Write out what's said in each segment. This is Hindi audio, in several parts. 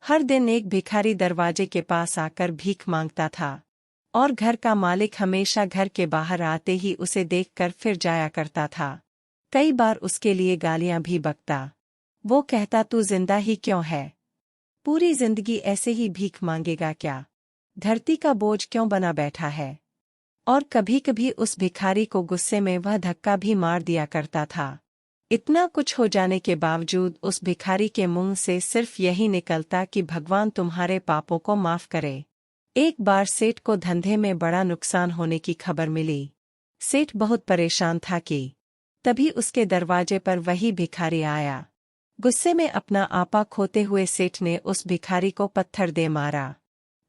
हर दिन एक भिखारी दरवाजे के पास आकर भीख मांगता था और घर का मालिक हमेशा घर के बाहर आते ही उसे देखकर फिर जाया करता था। कई बार उसके लिए गालियां भी बकता। वो कहता, तू जिंदा ही क्यों है? पूरी जिंदगी ऐसे ही भीख मांगेगा क्या? धरती का बोझ क्यों बना बैठा है? और कभी-कभी उस भिखारी को गुस्से में वह धक्का भी मार दिया करता था। इतना कुछ हो जाने के बावजूद उस भिखारी के मुंह से सिर्फ यही निकलता कि भगवान तुम्हारे पापों को माफ करे। एक बार सेठ को धंधे में बड़ा नुकसान होने की खबर मिली। सेठ बहुत परेशान था कि तभी उसके दरवाजे पर वही भिखारी आया। गुस्से में अपना आपा खोते हुए सेठ ने उस भिखारी को पत्थर दे मारा।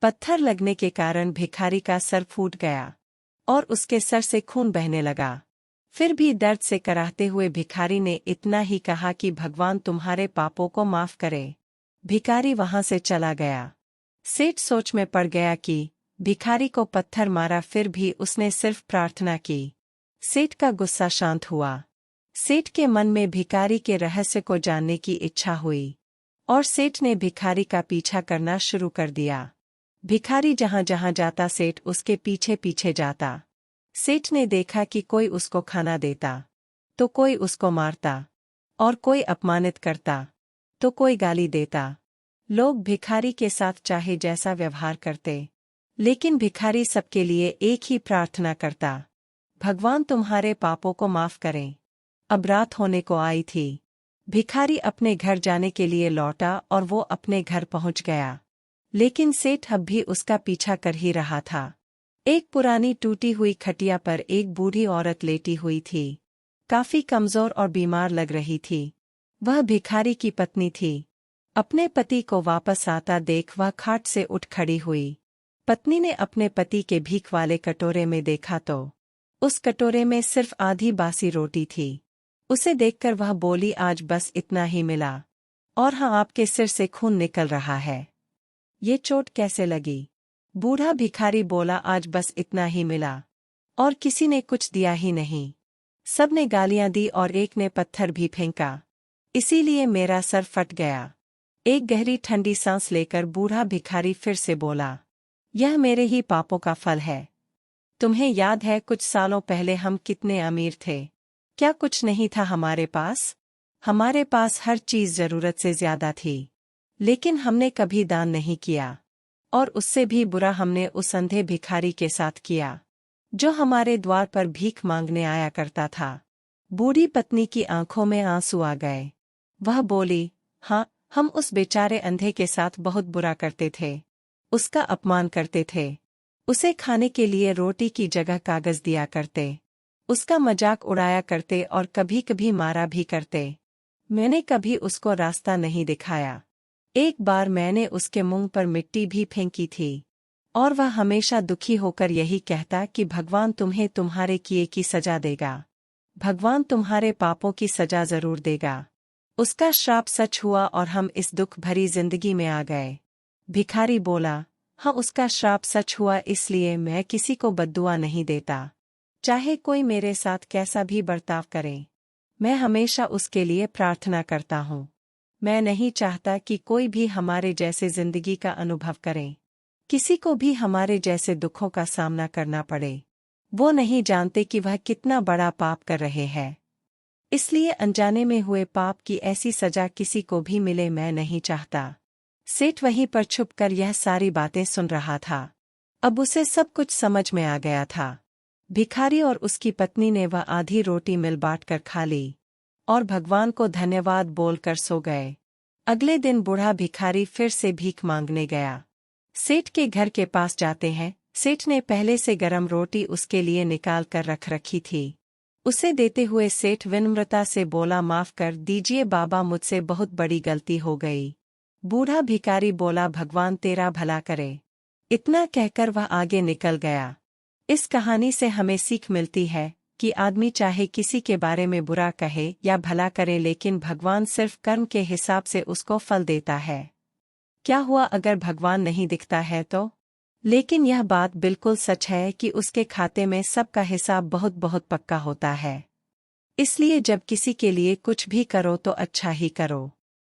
पत्थर लगने के कारण भिखारी का सर फूट गया और उसके सर से खून बहने लगा। फिर भी दर्द से कराहते हुए भिखारी ने इतना ही कहा कि भगवान तुम्हारे पापों को माफ करे। भिखारी वहां से चला गया। सेठ सोच में पड़ गया कि भिखारी को पत्थर मारा, फिर भी उसने सिर्फ प्रार्थना की। सेठ का गुस्सा शांत हुआ। सेठ के मन में भिखारी के रहस्य को जानने की इच्छा हुई और सेठ ने भिखारी का पीछा करना शुरू कर दिया। भिखारी जहां जहां जाता सेठ उसके पीछे पीछे जाता। सेठ ने देखा कि कोई उसको खाना देता तो कोई उसको मारता और कोई अपमानित करता तो कोई गाली देता। लोग भिखारी के साथ चाहे जैसा व्यवहार करते, लेकिन भिखारी सबके लिए एक ही प्रार्थना करता, भगवान तुम्हारे पापों को माफ करें। अब रात होने को आई थी। भिखारी अपने घर जाने के लिए लौटा और वो अपने घर पहुंच गया, लेकिन सेठ अब भी उसका पीछा कर ही रहा था। एक पुरानी टूटी हुई खटिया पर एक बूढ़ी औरत लेटी हुई थी। काफी कमजोर और बीमार लग रही थी। वह भिखारी की पत्नी थी। अपने पति को वापस आता देख वह खाट से उठ खड़ी हुई। पत्नी ने अपने पति के भीख वाले कटोरे में देखा तो उस कटोरे में सिर्फ आधी बासी रोटी थी। उसे देखकर वह बोली, आज बस इतना ही मिला और हाँ, आपके सिर से खून निकल रहा है। ये चोट कैसे लगी? बूढ़ा भिखारी बोला, आज बस इतना ही मिला और किसी ने कुछ दिया ही नहीं। सब ने गालियां दी और एक ने पत्थर भी फेंका, इसीलिए मेरा सर फट गया। एक गहरी ठंडी सांस लेकर बूढ़ा भिखारी फिर से बोला, यह मेरे ही पापों का फल है। तुम्हें याद है कुछ सालों पहले हम कितने अमीर थे? क्या कुछ नहीं था हमारे पास? हमारे पास हर चीज जरूरत से ज्यादा थी, लेकिन हमने कभी दान नहीं किया और उससे भी बुरा हमने उस अंधे भिखारी के साथ किया जो हमारे द्वार पर भीख मांगने आया करता था। बूढ़ी पत्नी की आंखों में आंसू आ गए। वह बोली, हाँ, हम उस बेचारे अंधे के साथ बहुत बुरा करते थे। उसका अपमान करते थे। उसे खाने के लिए रोटी की जगह कागज दिया करते। उसका मजाक उड़ाया करते और कभी कभी मारा भी करते। मैंने कभी उसको रास्ता नहीं दिखाया। एक बार मैंने उसके मुंह पर मिट्टी भी फेंकी थी और वह हमेशा दुखी होकर यही कहता कि भगवान तुम्हें तुम्हारे किए की सजा देगा। भगवान तुम्हारे पापों की सजा जरूर देगा। उसका श्राप सच हुआ और हम इस दुख भरी जिंदगी में आ गए। भिखारी बोला, हाँ, उसका श्राप सच हुआ, इसलिए मैं किसी को बद्दुआ नहीं देता। चाहे कोई मेरे साथ कैसा भी बर्ताव करे, मैं हमेशा उसके लिए प्रार्थना करता हूँ। मैं नहीं चाहता कि कोई भी हमारे जैसे जिंदगी का अनुभव करे, किसी को भी हमारे जैसे दुखों का सामना करना पड़े। वो नहीं जानते कि वह कितना बड़ा पाप कर रहे हैं, इसलिए अनजाने में हुए पाप की ऐसी सजा किसी को भी मिले मैं नहीं चाहता। सेठ वहीं पर छुपकर यह सारी बातें सुन रहा था। अब उसे सब कुछ समझ में आ गया था। भिखारी और उसकी पत्नी ने वह आधी रोटी मिल बांट कर खा ली और भगवान को धन्यवाद बोलकर सो गए। अगले दिन बूढ़ा भिखारी फिर से भीख मांगने गया। सेठ के घर के पास जाते हैं। सेठ ने पहले से गरम रोटी उसके लिए निकाल कर रख रखी थी। उसे देते हुए सेठ विनम्रता से बोला, माफ कर दीजिए बाबा, मुझसे बहुत बड़ी गलती हो गई। बूढ़ा भिखारी बोला, भगवान तेरा भला करे। इतना कहकर वह आगे निकल गया। इस कहानी से हमें सीख मिलती है कि आदमी चाहे किसी के बारे में बुरा कहे या भला करे, लेकिन भगवान सिर्फ कर्म के हिसाब से उसको फल देता है। क्या हुआ अगर भगवान नहीं दिखता है तो? लेकिन यह बात बिल्कुल सच है कि उसके खाते में सबका हिसाब बहुत बहुत पक्का होता है। इसलिए जब किसी के लिए कुछ भी करो तो अच्छा ही करो।